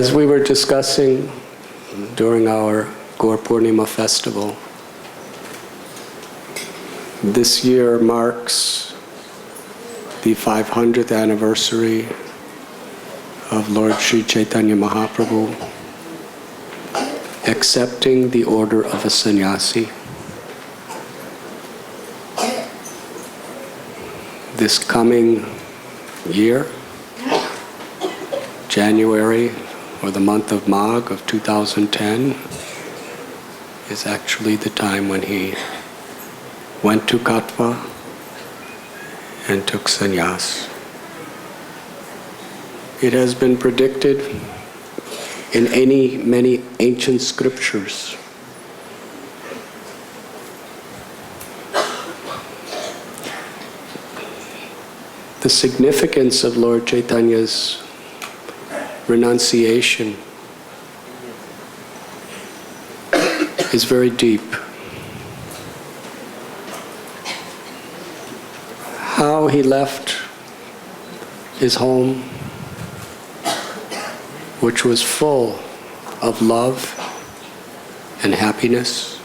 As we were discussing during our Gaur Purnima festival, this year marks the 500th anniversary of Lord Sri Chaitanya Mahaprabhu accepting the order of a sannyasi. This coming year, January, or the month of Magh of 2010, is actually the time when he went to Katwa and took sannyas. It has been predicted in many ancient scriptures the significance of Lord Chaitanya's renunciation is very deep. How he left his home, which was full of love and happiness.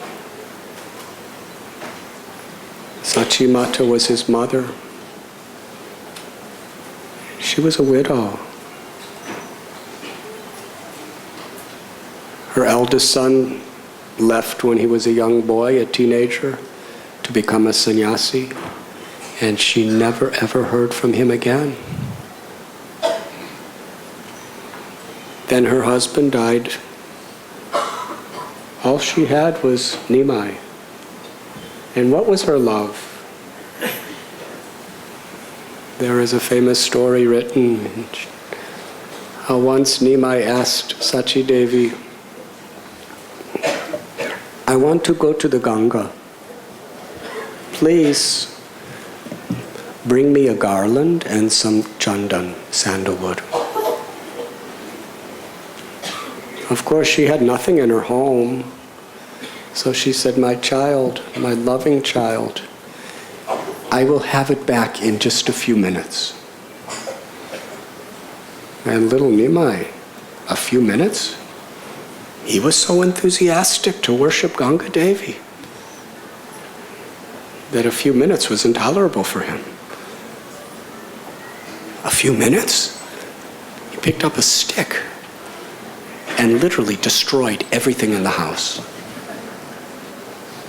Sachi Mata was his mother. She was a widow. Her eldest son left when he was a young boy, a teenager, to become a sannyasi, and she never ever heard from him again. Then her husband died. All she had was Nimai. And what was her love? There is a famous story written how once Nimai asked Sachi Devi, "I want to go to the Ganga. Please bring me a garland and some chandan, sandalwood." Of course, she had nothing in her home. So she said, "My child, my loving child, I will have it back in just a few minutes." And little Nimai, a few minutes? He was so enthusiastic to worship Ganga Devi that a few minutes was intolerable for him. A few minutes? He picked up a stick and literally destroyed everything in the house.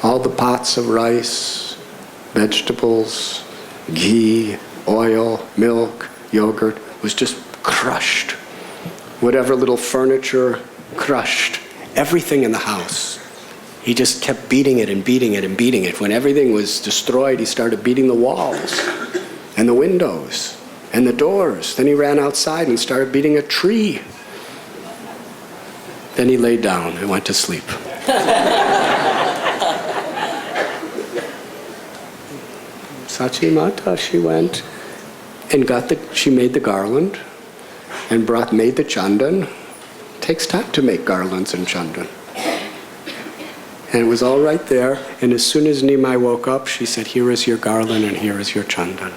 All the pots of rice, vegetables, ghee, oil, milk, yogurt was just crushed. Whatever little furniture, crushed. Everything in the house. He just kept beating it and beating it and beating it. When everything was destroyed, he started beating the walls and the windows and the doors. Then he ran outside and started beating a tree. Then he laid down and went to sleep. Sachi Mata, she went and she made the garland and made the chandan. It takes time to make garlands and chandan. And it was all right there, and as soon as Nimai woke up, she said, "Here is your garland and here is your chandan."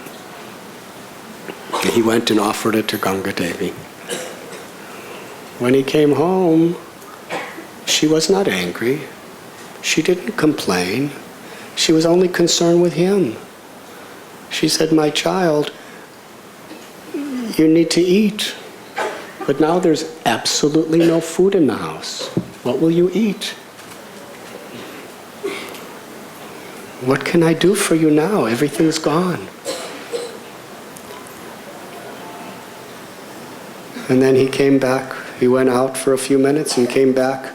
And he went and offered it to Ganga Devi. When he came home, she was not angry. She didn't complain. She was only concerned with him. She said, "My child, you need to eat. But now there's absolutely no food in the house. What will you eat? What can I do for you now? Everything's gone." And then he came back. He went out for a few minutes and came back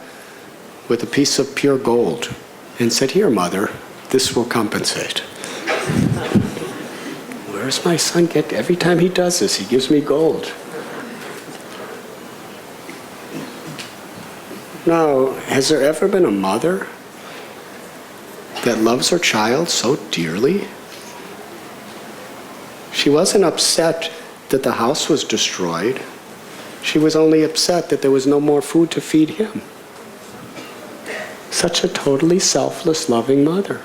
with a piece of pure gold and said, "Here, mother, this will compensate." Where's my son get? Every time he does this, he gives me gold. Now, has there ever been a mother that loves her child so dearly? She wasn't upset that the house was destroyed. She was only upset that there was no more food to feed him. Such a totally selfless, loving mother.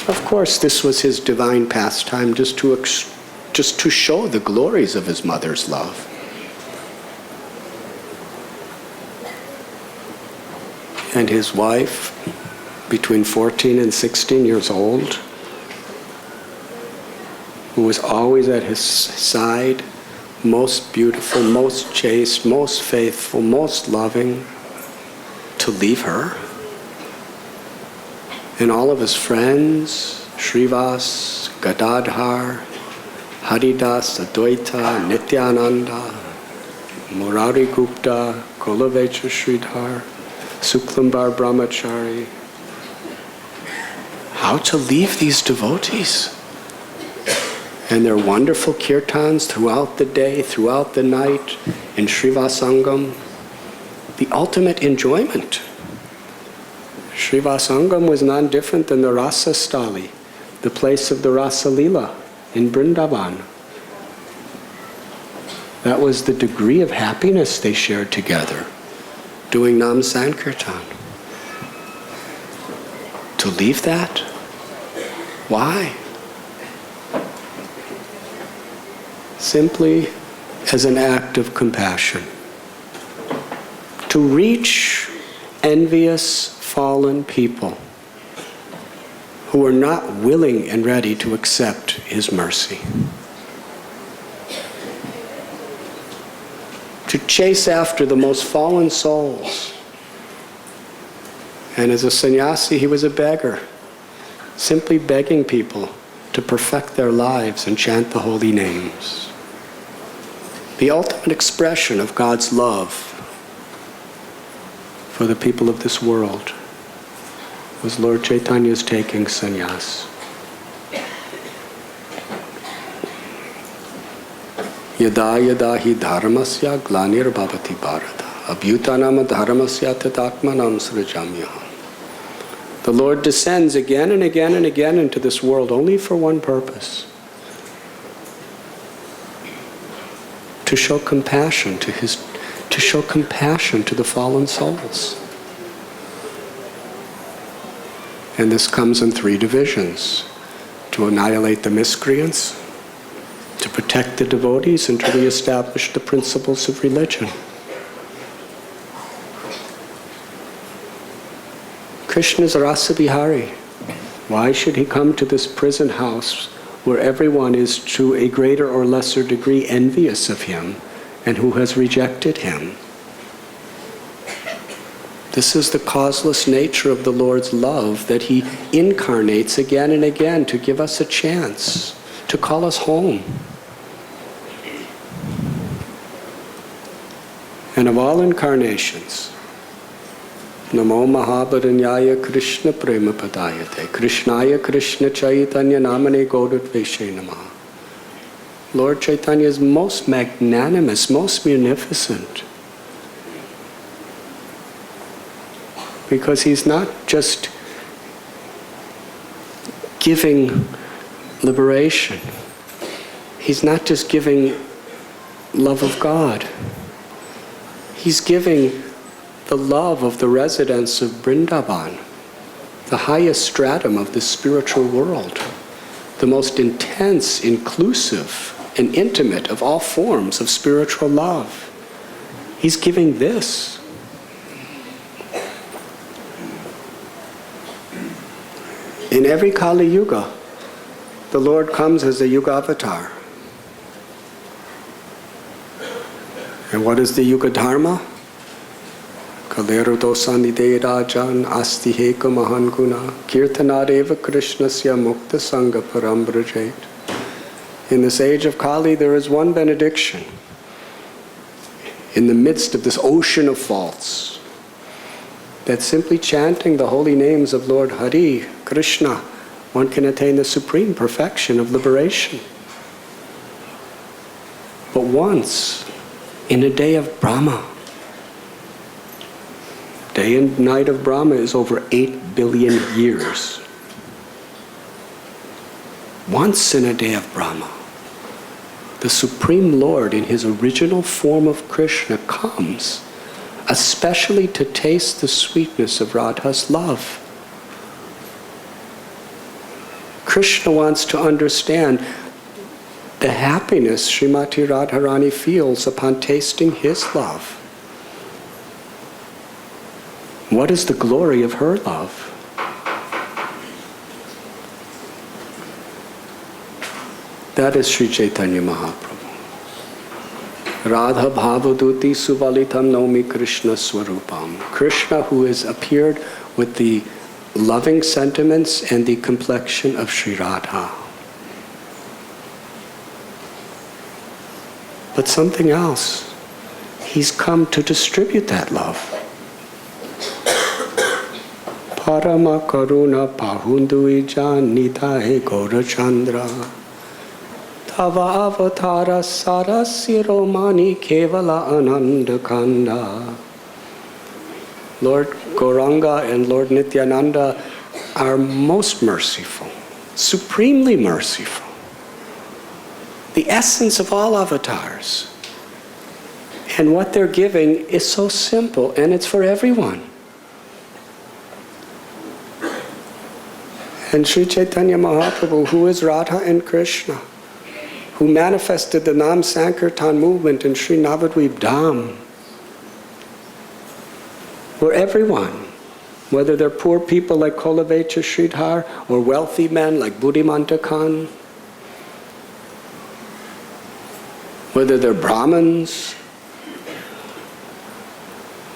Of course, this was his divine pastime just to show the glories of his mother's love. and his wife, between 14 and 16 years old, who was always at his side, most beautiful, most chaste, most faithful, most loving, to leave her. And all of his friends, Srivas, Gadadhar, Haridas, Advaita, Nityananda, Murari Gupta, Kolavecha Sridhar, Suklambar Brahmachari. How to leave these devotees and their wonderful kirtans throughout the day, throughout the night, in Srivasangam, the ultimate enjoyment. Srivasangam was none different than the Rasa Stali, the place of the Rasa Lila in Vrindavan. That was the degree of happiness they shared together, doing Nam Sankirtan. To leave that? Why? Simply as an act of compassion. To reach envious, fallen people who are not willing and ready to accept his mercy. To chase after the most fallen souls. And as a sannyasi, he was a beggar, simply begging people to perfect their lives and chant the holy names. The ultimate expression of God's love for the people of this world was Lord Chaitanya's taking sannyas. Yada yada hi dharmasya glanir bhavati bharata abhyutanam dharmasya tatatmanam srajamyaham. The Lord descends again and again and again into this world only for one purpose: to show compassion to the fallen souls. And this comes in three divisions: to annihilate the miscreants, to protect the devotees, and to reestablish the principles of religion. Krishna is Rasa Vihari. Why should he come to this prison house where everyone is to a greater or lesser degree envious of him and who has rejected him? This is the causeless nature of the Lord's love, that he incarnates again and again to give us a chance, to call us home. And of all incarnations, Namo Mahabharanyaya Krishna Prema Padayate Krishnaya Krishna Chaitanya Namane Gaudadveshe Namaha. Lord Chaitanya is most magnanimous, most munificent. Because he's not just giving liberation. He's not just giving love of God. He's giving the love of the residents of Vrindavan, the highest stratum of the spiritual world, the most intense, inclusive, and intimate of all forms of spiritual love. He's giving this. In every Kali Yuga, the Lord comes as a Yuga avatar. And what is the Yuga Dharma? Kalero dosanide rajan asti heka mahan guna kirtanareva krishnasya mukta sangha parambrajet. In this age of Kali, there is one benediction. In the midst of this ocean of faults, that simply chanting the holy names of Lord Hari, Krishna, one can attain the supreme perfection of liberation. But once, in a day of Brahma, day and night of Brahma is over 8 billion years. Once in a day of Brahma, the Supreme Lord in his original form of Krishna comes, especially to taste the sweetness of Radha's love. Krishna wants to understand the happiness Srimati Radharani feels upon tasting his love. What is the glory of her love? That is Sri Chaitanya Mahaprabhu. Radha Bhavaduti Suvalitam Nomi Krishna Swarupam. Krishna, who has appeared with the loving sentiments and the complexion of Sri Radha. But something else. He's come to distribute that love. Parama Karuna Pahundui Janita He Gaura Chandra Tava Avatara Sarasiromani Kevala Ananda Kanda. Lord Gauranga and Lord Nityananda are most merciful, supremely merciful. The essence of all avatars. And what they're giving is so simple, and it's for everyone. And Sri Chaitanya Mahaprabhu, who is Radha and Krishna, who manifested the Nam Sankirtan movement in Sri Navadvip Dham, for everyone, whether they're poor people like Kolavecha Sridhar or wealthy men like Buddhimanta Khan, whether they're Brahmins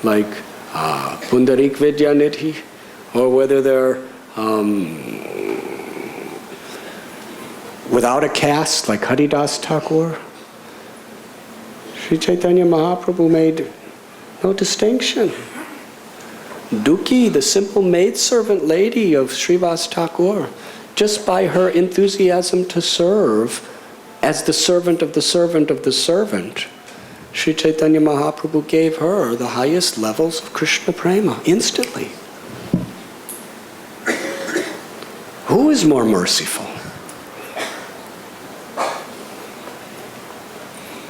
like Pundarik Vidyanidhi, or whether they're without a caste like Haridas Thakur. Sri Chaitanya Mahaprabhu made no distinction. Duki, the simple maidservant lady of Srivas Thakur, just by her enthusiasm to serve as the servant of the servant of the servant, Sri Chaitanya Mahaprabhu gave her the highest levels of Krishna Prema instantly. Who is more merciful?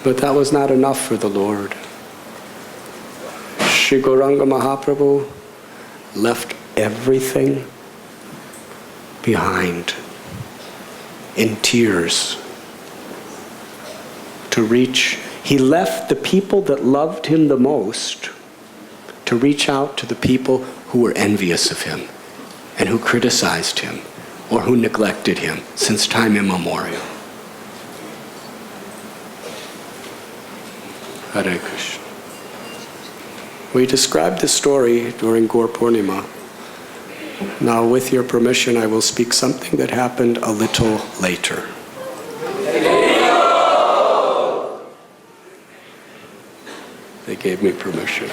But that was not enough for the Lord. Sri Gauranga Mahaprabhu left everything behind in tears to reach. He left the people that loved him the most to reach out to the people who were envious of him and who criticized him or who neglected him since time immemorial. Hare Krishna. We described this story during Gaur Purnima. Now, with your permission, I will speak something that happened a little later. They gave me permission.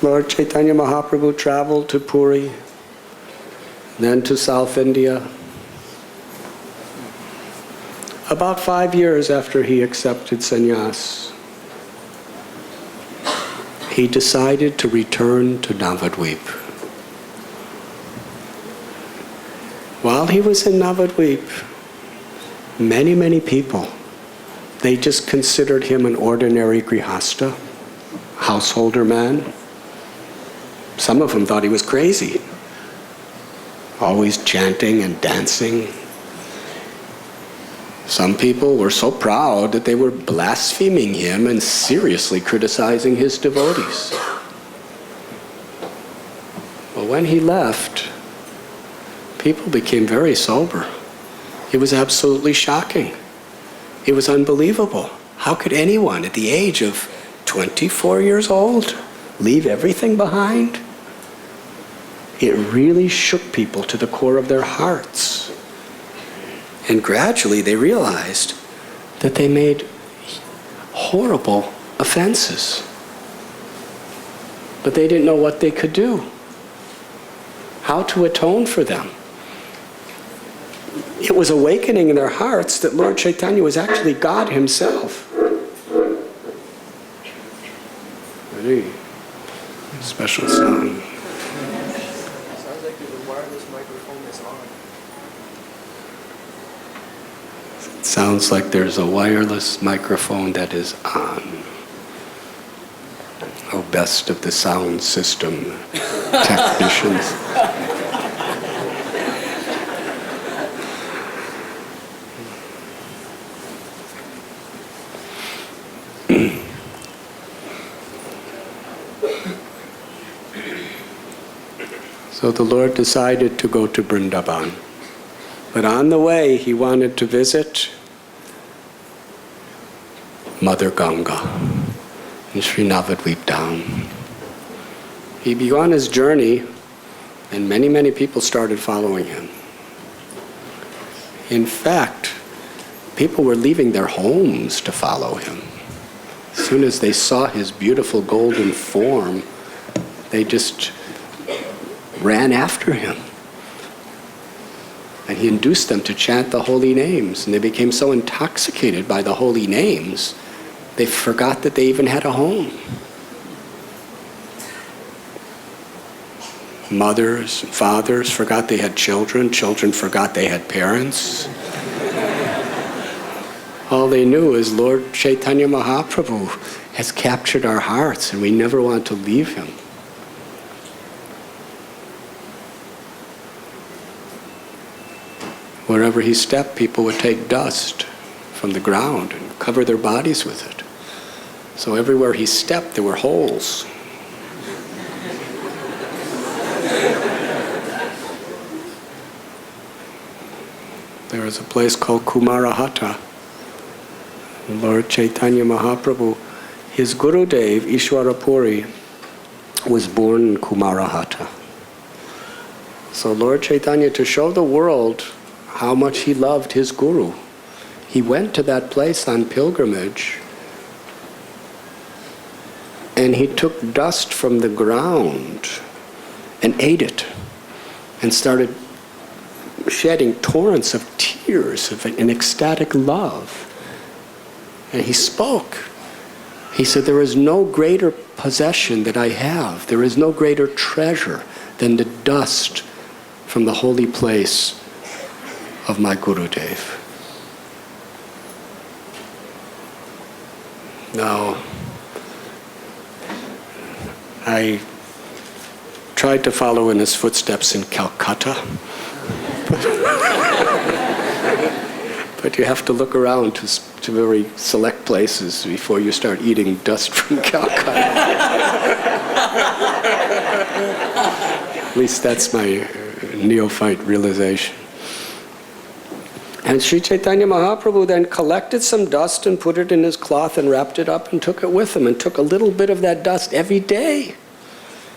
Lord Chaitanya Mahaprabhu traveled to Puri, then to South India. About 5 years after he accepted sannyas, he decided to return to Navadvip. While he was in Navadvip, many people, they just considered him an ordinary grihasta, householder man. Some of them thought he was crazy, always chanting and dancing. Some people were so proud that they were blaspheming him and seriously criticizing his devotees. But when he left, people became very sober. It was absolutely shocking. It was unbelievable. How could anyone at the age of 24 years old leave everything behind? It really shook people to the core of their hearts. And gradually they realized that they made horrible offenses. But they didn't know what they could do, how to atone for them. It was awakening in their hearts that Lord Chaitanya was actually God himself. Very special sound. Sounds like the wireless microphone is on. It sounds like there's a wireless microphone that is on. Oh, best of the sound system technicians. So the Lord decided to go to Vrindavan. But on the way, he wanted to visit Mother Ganga in Sri Navadvip Dham. He began his journey, and many, many people started following him. In fact, people were leaving their homes to follow him. As soon as they saw his beautiful golden form, they just ran after him. And he induced them to chant the holy names, and they became so intoxicated by the holy names, they forgot that they even had a home. Mothers, fathers forgot they had children, children forgot they had parents. All they knew is Lord Chaitanya Mahaprabhu has captured our hearts and we never want to leave him. Wherever he stepped, people would take dust from the ground and cover their bodies with it. So everywhere he stepped, there were holes. There is a place called Kumarahata. Lord Chaitanya Mahaprabhu, his Gurudev, Ishwarapuri, was born in Kumarahata. So Lord Chaitanya, to show the world how much he loved his Guru, he went to that place on pilgrimage and he took dust from the ground and ate it and started shedding torrents of tears of an ecstatic love. And he spoke. He said, there is no greater possession that I have. There is no greater treasure than the dust from the holy place of my Gurudev. Now, I tried to follow in his footsteps in Calcutta. But you have to look around to very select places before you start eating dust from Calcutta. At least that's my neophyte realization. And Sri Chaitanya Mahaprabhu then collected some dust and put it in his cloth and wrapped it up and took it with him and took a little bit of that dust every day.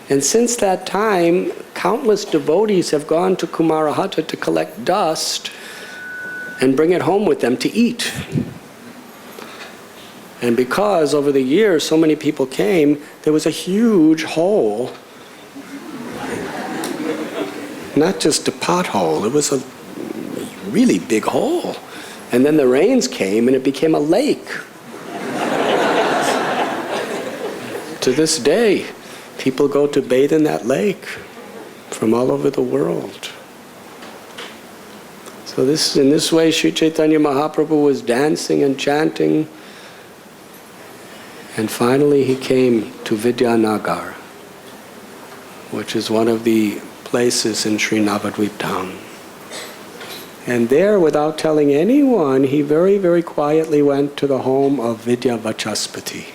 And since that time, countless devotees have gone to Kumarahata to collect dust and bring it home with them to eat. And because over the years so many people came, there was a huge hole. Not just a pothole, it was a really big hole. And then the rains came and it became a lake. To this day, people go to bathe in that lake from all over the world. So in this way, Sri Chaitanya Mahaprabhu was dancing and chanting. And finally he came to Vidyanagar, which is one of the places in Sri Navadvip Dham. And there, without telling anyone, he very, very quietly went to the home of Vidya Vachaspati.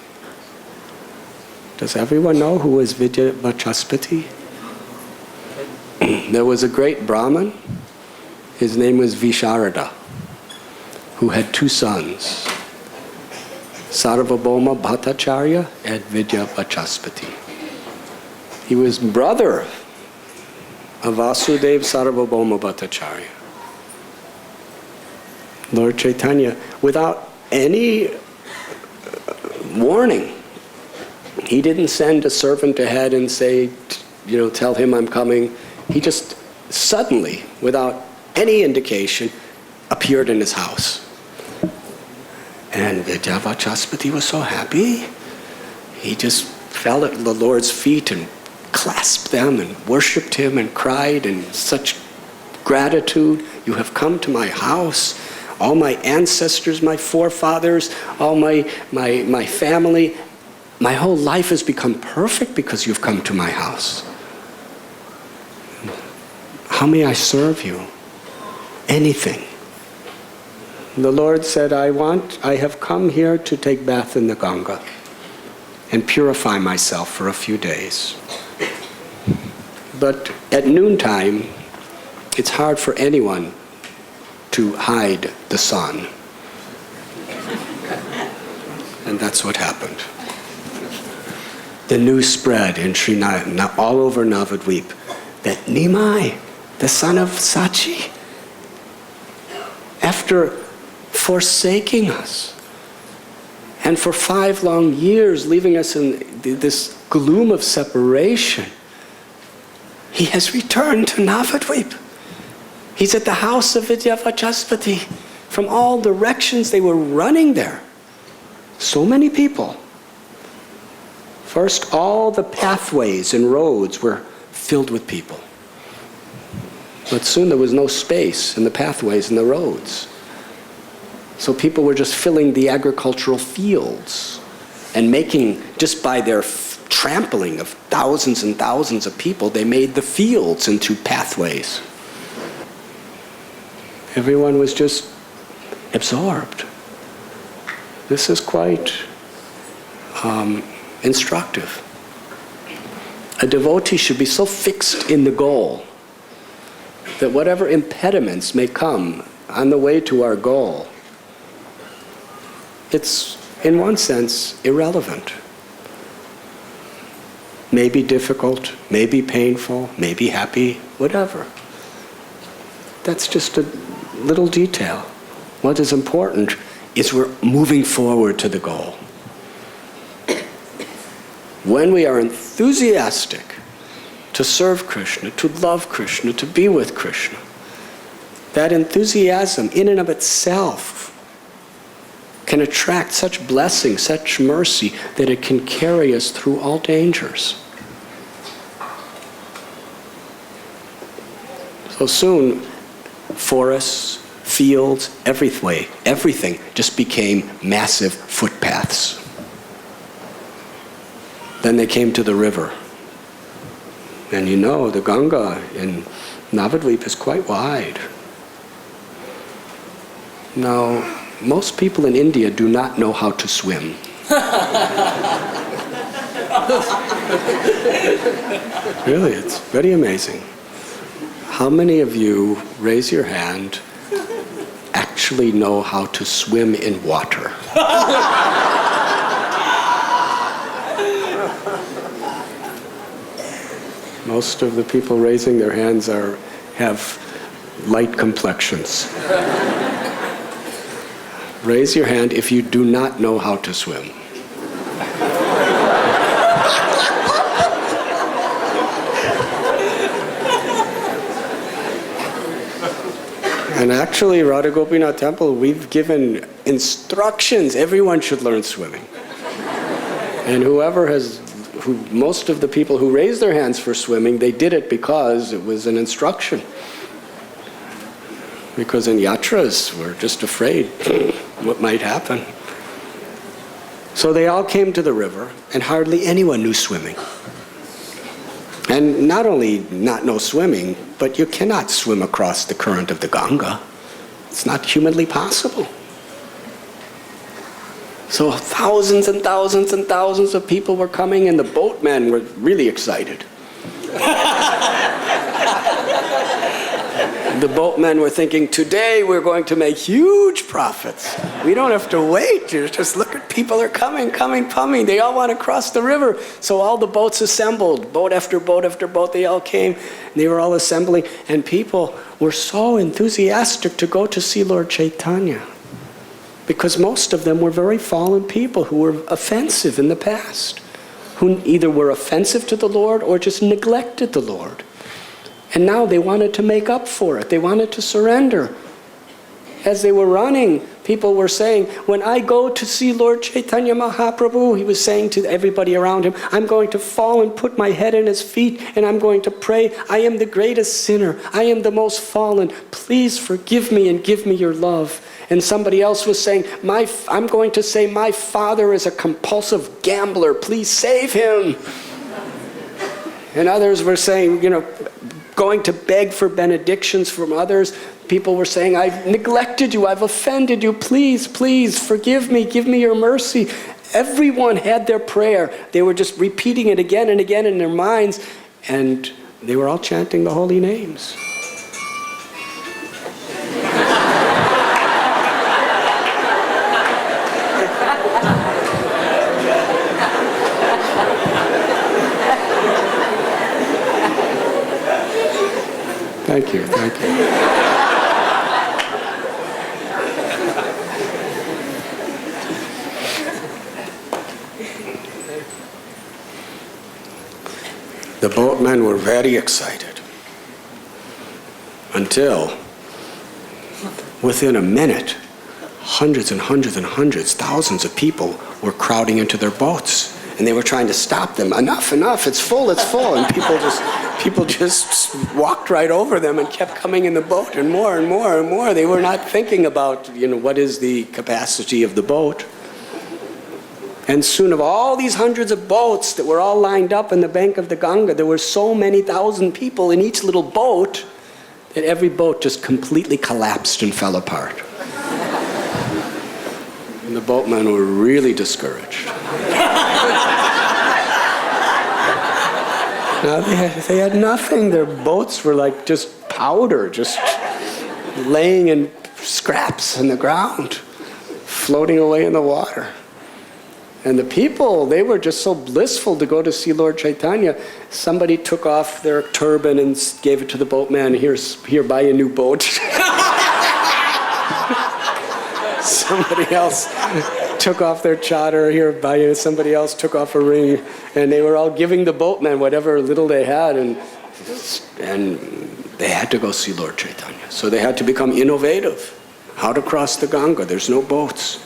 Does everyone know who was Vidya Vachaspati? There was a great Brahmin. His name was Visharada, who had two sons, Sarvabhauma Bhattacharya and Vidya Vachaspati. He was brother of Vasudev Sarvabhauma Bhattacharya. Lord Chaitanya, without any warning, he didn't send a servant ahead and say, tell him I'm coming. He just suddenly, without any indication, appeared in his house. And Vidya Vachaspati was so happy. He just fell at the Lord's feet and clasped them and worshipped him and cried in such gratitude. You have come to my house. All my ancestors, my forefathers, all my family, my whole life has become perfect because you've come to my house. How may I serve you? Anything. The Lord said, I have come here to take bath in the Ganga and purify myself for a few days. But at noontime, it's hard for anyone to hide the sun. And that's what happened. The news spread in all over Navadvip that Nimai, the son of Sachi, after forsaking us and for 5 long years leaving us in this gloom of separation, he has returned to Navadvip. He's at the house of Vidyavachaspati. From all directions they were running there. So many people. First, all the pathways and roads were filled with people. But soon there was no space in the pathways and the roads. So people were just filling the agricultural fields and making, just by their trampling of thousands and thousands of people, they made the fields into pathways. Everyone was just absorbed. This is quite instructive. A devotee should be so fixed in the goal that whatever impediments may come on the way to our goal, it's, in one sense, irrelevant. Maybe difficult, maybe painful, maybe happy, whatever. That's just a little detail. What is important is we're moving forward to the goal. When we are enthusiastic to serve Krishna, to love Krishna, to be with Krishna, that enthusiasm in and of itself can attract such blessing, such mercy, that it can carry us through all dangers. So soon, forests, fields, everything just became massive footpaths. Then they came to the river. And you know, the Ganga in Navadvip is quite wide. Now, most people in India do not know how to swim. Really, it's very amazing. How many of you, raise your hand, actually know how to swim in water? Most of the people raising their hands have light complexions. Raise your hand if you do not know how to swim. And actually, Radha Gopinath Temple, we've given instructions. Everyone should learn swimming. And most of the people who raised their hands for swimming, they did it because it was an instruction. Because in yatras, we're just afraid what might happen. So they all came to the river, and hardly anyone knew swimming. And not only not know swimming, but you cannot swim across the current of the Ganga. It's not humanly possible. So thousands and thousands and thousands of people were coming, and the boatmen were really excited. The boatmen were thinking, today we're going to make huge profits. We don't have to wait. Just look at people are coming. They all want to cross the river. So all the boats assembled, boat after boat after boat, they all came. And they were all assembling. And people were so enthusiastic to go to see Lord Chaitanya. Because most of them were very fallen people who were offensive in the past. Who either were offensive to the Lord or just neglected the Lord. And now they wanted to make up for it. They wanted to surrender. As they were running, people were saying, when I go to see Lord Chaitanya Mahaprabhu, he was saying to everybody around him, I'm going to fall and put my head in his feet, and I'm going to pray, I am the greatest sinner. I am the most fallen. Please forgive me and give me your love. And somebody else was saying, I'm going to say, my father is a compulsive gambler. Please save him. And others were saying, going to beg for benedictions from others. People were saying, I've neglected you, I've offended you, please, please, forgive me, give me your mercy. Everyone had their prayer. They were just repeating it again and again in their minds. And They were all chanting the holy names. Thank you, thank you. The boatmen were very excited until, within a minute, hundreds and hundreds and hundreds, thousands of people were crowding into their boats. And they were trying to stop them. Enough, enough, it's full, it's full. And people just walked right over them and kept coming in the boat, and more and more and more. They were not thinking about, what is the capacity of the boat. And soon, of all these hundreds of boats that were all lined up in the bank of the Ganga, there were so many thousand people in each little boat that every boat just completely collapsed and fell apart. And the boatmen were really discouraged. Now they had nothing. Their boats were like just powder, just laying in scraps on the ground, floating away in the water. And the people, they were just so blissful to go to see Lord Chaitanya. Somebody took off their turban and gave it to the boatman. Here, buy a new boat. Somebody else took off their chadar. Here, buy it. Somebody else took off a ring. And they were all giving the boatman whatever little they had. And they had to go see Lord Chaitanya. So they had to become innovative. How to cross the Ganga. There's no boats.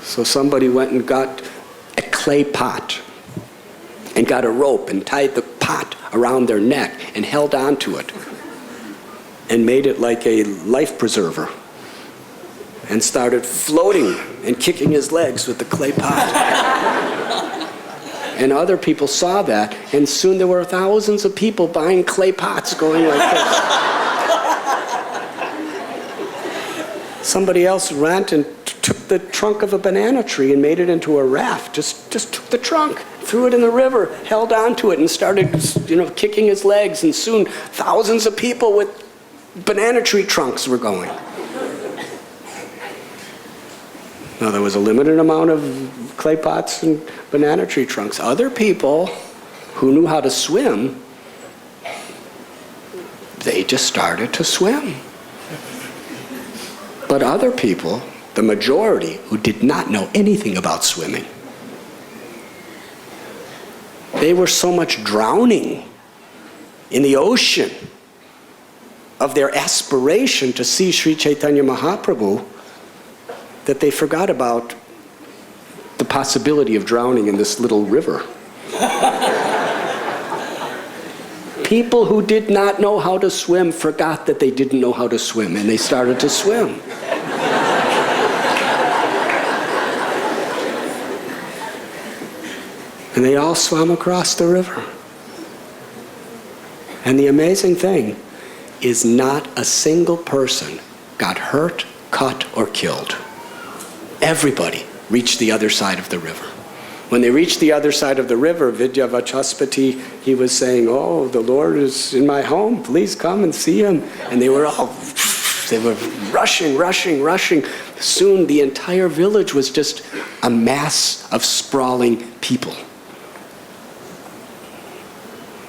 So somebody went and got a clay pot and got a rope and tied the pot around their neck and held onto it and made it like a life preserver and started floating and kicking his legs with the clay pot. And other people saw that, and soon there were thousands of people buying clay pots going like this. Somebody else went and took the trunk of a banana tree and made it into a raft. Just took the trunk, threw it in the river, held onto it, and started, kicking his legs. And soon, thousands of people with banana tree trunks were going. Now, there was a limited amount of clay pots and banana tree trunks. Other people who knew how to swim, they just started to swim. But other people, the majority, who did not know anything about swimming, they were so much drowning in the ocean of their aspiration to see Sri Chaitanya Mahaprabhu that they forgot about the possibility of drowning in this little river. People who did not know how to swim forgot that they didn't know how to swim, and they started to swim. And they all swam across the river. And the amazing thing is not a single person got hurt, cut, or killed. Everybody reached the other side of the river. When they reached the other side of the river, Vidyavachaspati, he was saying, "Oh, the Lord is in my home. Please come and see him." And they were rushing, rushing, rushing. Soon the entire village was just a mass of sprawling people.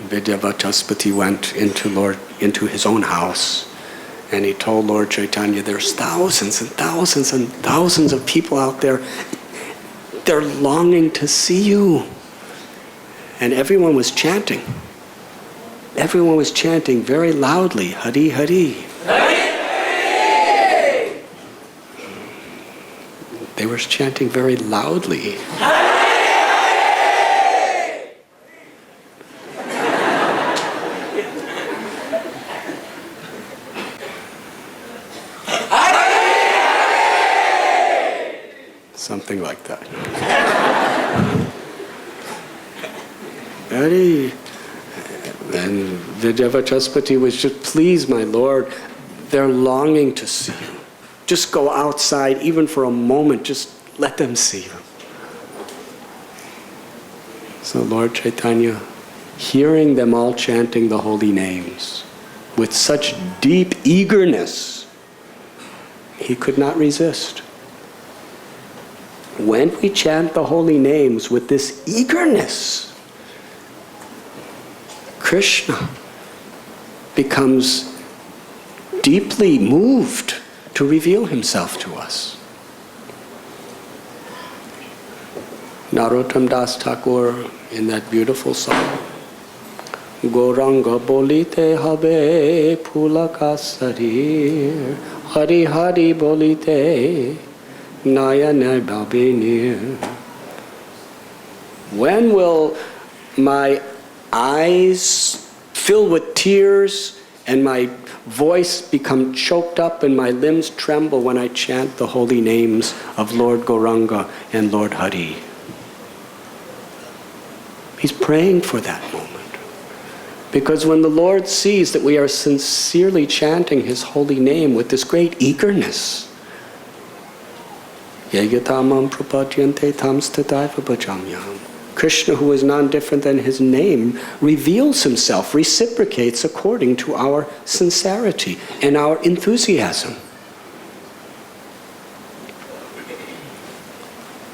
Vidyavachaspati went into his own house, and he told Lord Chaitanya, "There's thousands and thousands and thousands of people out there. They're longing to see you." And everyone was chanting. Everyone was chanting very loudly, "Hari Hari." Hari! They were chanting very loudly. Something like that. Hari. And Vidyavachaspati was just, "Please, my Lord, they're longing to see you. Just go outside, even for a moment, just let them see you." So Lord Chaitanya hearing them all chanting the holy names with such deep eagerness, he could not resist. When we chant the holy names with this eagerness, Krishna becomes deeply moved to reveal himself to us. Narottam Das Thakur, in that beautiful song, Goranga bolite habe phulaka sarir, Hari Hari bolite nayana babinir. When will my eyes fill with tears and my voice become choked up and my limbs tremble when I chant the holy names of Lord Gauranga and Lord Hari? He's praying for that moment. Because when the Lord sees that we are sincerely chanting His holy name with this great eagerness, Krishna, who is none different than His name, reveals Himself, reciprocates according to our sincerity and our enthusiasm.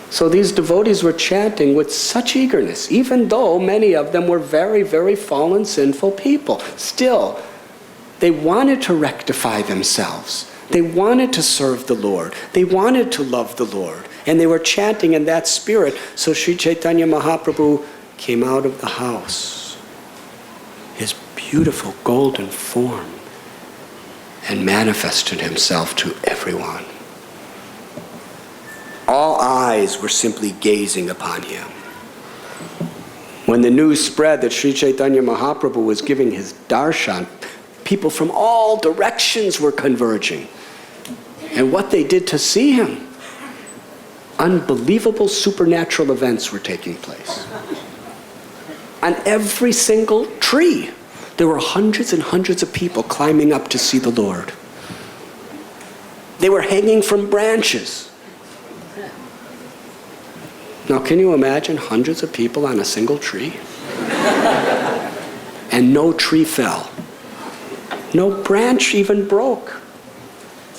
So these devotees were chanting with such eagerness, even though many of them were very, very fallen, sinful people. Still, they wanted to rectify themselves. They wanted to serve the Lord. They wanted to love the Lord. And they were chanting in that spirit. So Sri Chaitanya Mahaprabhu came out of the house, His beautiful golden form, and manifested Himself to everyone. All eyes were simply gazing upon Him. When the news spread that Sri Chaitanya Mahaprabhu was giving his darshan, people from all directions were converging. And what they did to see Him, unbelievable supernatural events were taking place. On every single tree, there were hundreds and hundreds of people climbing up to see the Lord. They were hanging from branches. Now, can you imagine hundreds of people on a single tree? And no tree fell. No branch even broke.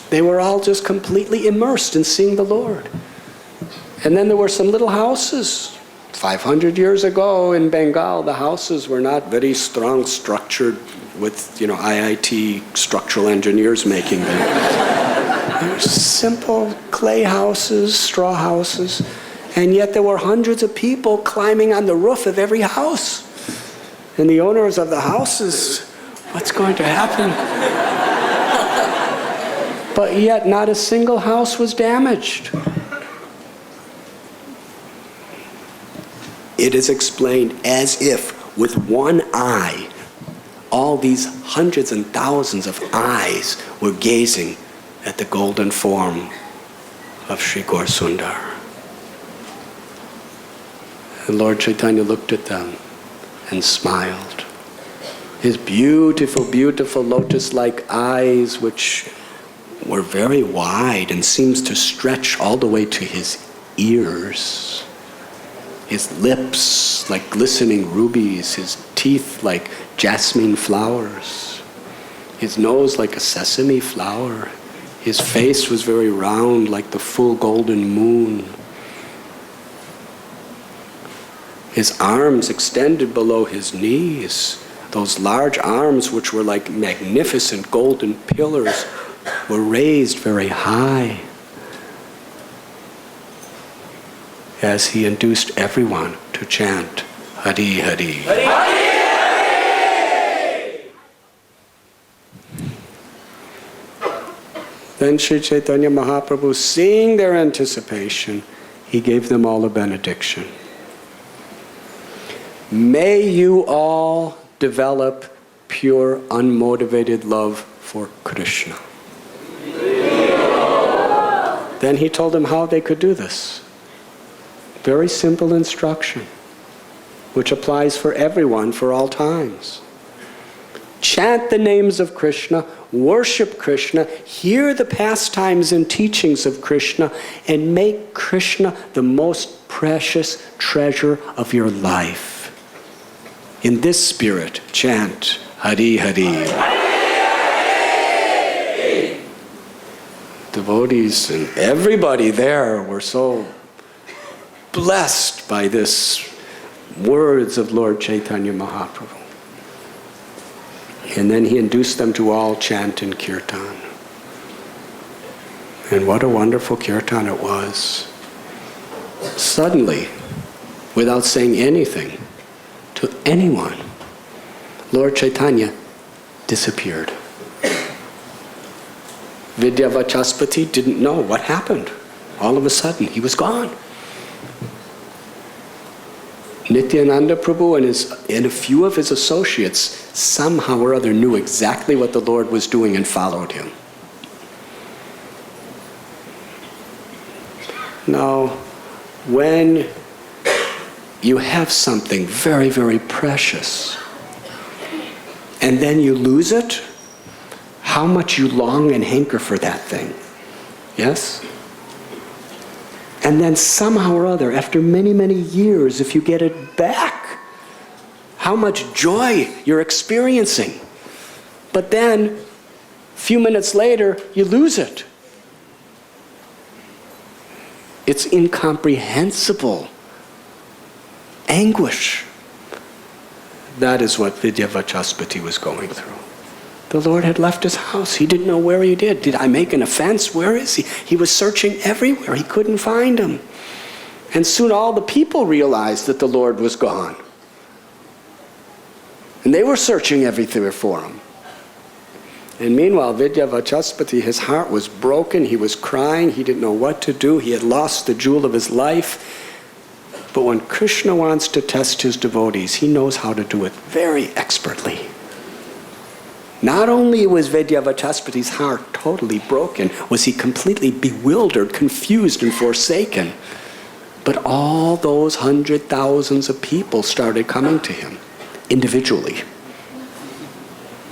They were all just completely immersed in seeing the Lord. And then there were some little houses. 500 years ago in Bengal, the houses were not very strong structured with, IIT structural engineers making them. They were simple clay houses, straw houses. And yet there were hundreds of people climbing on the roof of every house. And the owners of the houses, what's going to happen? But yet not a single house was damaged. It is explained as if with one eye, all these hundreds and thousands of eyes were gazing at the golden form of Sri Gaur Sundar. And Lord Chaitanya looked at them and smiled. His beautiful, beautiful lotus-like eyes, which were very wide and seems to stretch all the way to his ears. His lips like glistening rubies, his teeth like jasmine flowers, his nose like a sesame flower. His face was very round like the full golden moon. His arms extended below his knees. Those large arms, which were like magnificent golden pillars, were raised very high as he induced everyone to chant Hari Hari. Hari, Hari! Then Sri Chaitanya Mahaprabhu, seeing their anticipation, he gave them all a benediction. May you all develop pure, unmotivated love for Krishna. Then he told them how they could do this. Very simple instruction, which applies for everyone for all times. Chant the names of Krishna, worship Krishna, hear the pastimes and teachings of Krishna, and make Krishna the most precious treasure of your life. In this spirit, chant Hari Hari. Devotees and everybody there were so blessed by this words of Lord Chaitanya Mahaprabhu. And then he induced them to all chant in kirtan. And what a wonderful kirtan it was. Suddenly, without saying anything to anyone, Lord Chaitanya disappeared. Vidyavachaspati didn't know what happened. All of a sudden, he was gone. Nityananda Prabhu and a few of his associates somehow or other knew exactly what the Lord was doing and followed him. Now, when you have something very, very precious, and then you lose it, how much you long and hanker for that thing. Yes? And then somehow or other, after many, many years, if you get it back, how much joy you're experiencing. But then, a few minutes later, you lose it. It's incomprehensible anguish. That is what Vidyavachaspati was going through. The Lord had left his house. He didn't know where he did. Did I make an offense? Where is he? He was searching everywhere. He couldn't find him. And soon all the people realized that the Lord was gone. And they were searching everywhere for him. And meanwhile, Vidyavachaspati, his heart was broken. He was crying. He didn't know what to do. He had lost the jewel of his life. But when Krishna wants to test his devotees, he knows how to do it very expertly. Not only was Vidyavachaspati's heart totally broken, was he completely bewildered, confused, and forsaken, but all those 100,000s of people started coming to him individually.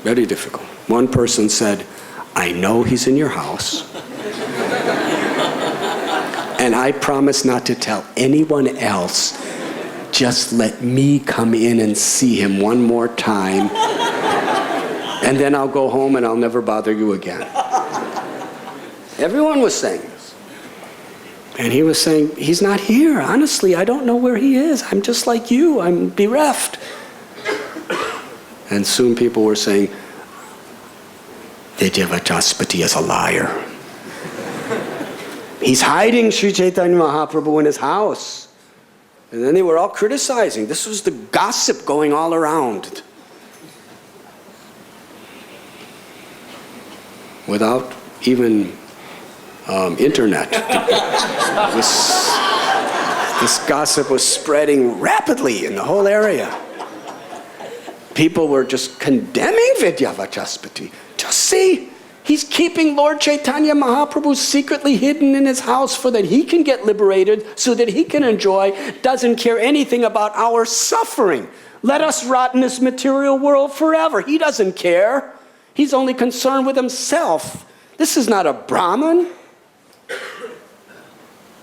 Very difficult. One person said, I know he's in your house, and I promise not to tell anyone else. Just let me come in and see him one more time, and then I'll go home and I'll never bother you again. Everyone was saying this. And he was saying, he's not here. Honestly, I don't know where he is. I'm just like you. I'm bereft. And soon people were saying, Vidyavachaspati is a liar. He's hiding Sri Chaitanya Mahaprabhu in his house. And then they were all criticizing. This was the gossip going all around. Without even internet. This gossip was spreading rapidly in the whole area. People were just condemning Vidyavachaspati. Just see, he's keeping Lord Chaitanya Mahaprabhu secretly hidden in his house so that he can get liberated, so that he can enjoy, doesn't care anything about our suffering. Let us rot in this material world forever. He doesn't care. He's only concerned with himself. This is not a Brahmin.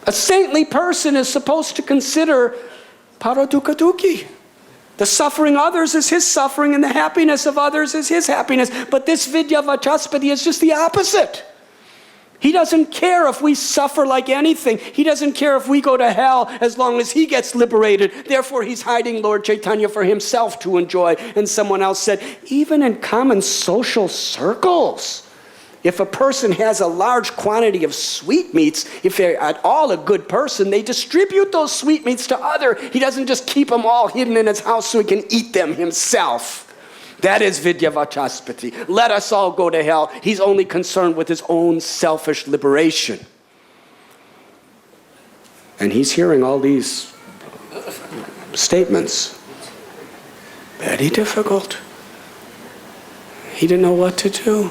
A saintly person is supposed to consider paradukha-dukhi. The suffering of others is his suffering, and the happiness of others is his happiness. But this Vidyavachaspati is just the opposite. He doesn't care if we suffer like anything. He doesn't care if we go to hell as long as he gets liberated. Therefore, he's hiding Lord Chaitanya for himself to enjoy. And someone else said, even in common social circles, if a person has a large quantity of sweetmeats, if they're at all a good person, they distribute those sweetmeats to others. He doesn't just keep them all hidden in his house so he can eat them himself. That is Vidyavachaspati. Let us all go to hell. He's only concerned with his own selfish liberation. And he's hearing all these statements. Very difficult. He didn't know what to do.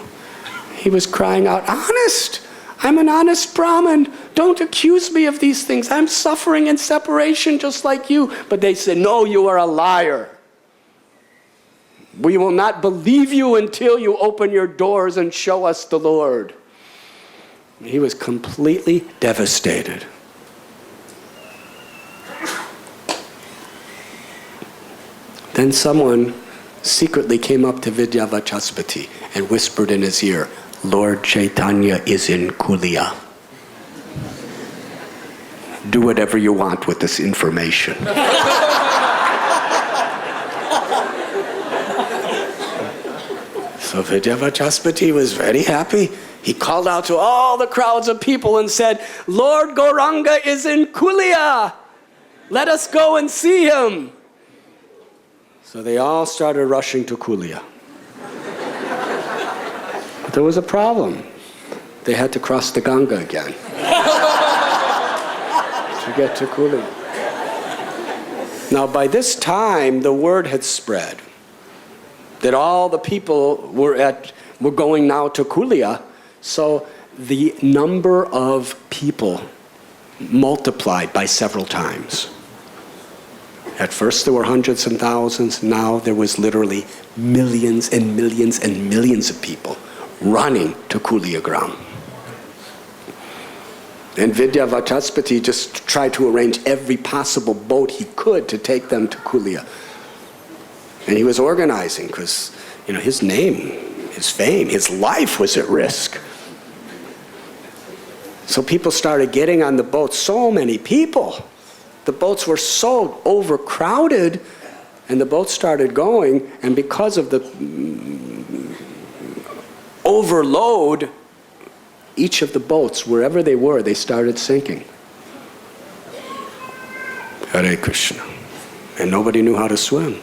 He was crying out, honest! I'm an honest Brahmin. Don't accuse me of these things. I'm suffering in separation just like you. But they said, no, you are a liar. We will not believe you until you open your doors and show us the Lord. He was completely devastated. Then someone secretly came up to Vidyavachaspati and whispered in his ear, Lord Chaitanya is in Kulia. Do whatever you want with this information. So Vidyavachaspati was very happy. He called out to all the crowds of people and said, Lord Gauranga is in Kulia. Let us go and see him. So they all started rushing to Kulia. But there was a problem. They had to cross the Ganga again to get to Kulia. Now by this time, the word had spread that all the people were going now to Kulia. So the number of people multiplied by several times. At first there were hundreds and thousands. Now there was literally millions and millions and millions of people running to Kuliagram. And Vidyavachaspati just tried to arrange every possible boat he could to take them to Kulia. And he was organizing because, his name, his fame, his life was at risk. So people started getting on the boats, so many people. The boats were so overcrowded, and the boats started going, and because of the overload, each of the boats, wherever they were, they started sinking. Hare Krishna. And nobody knew how to swim.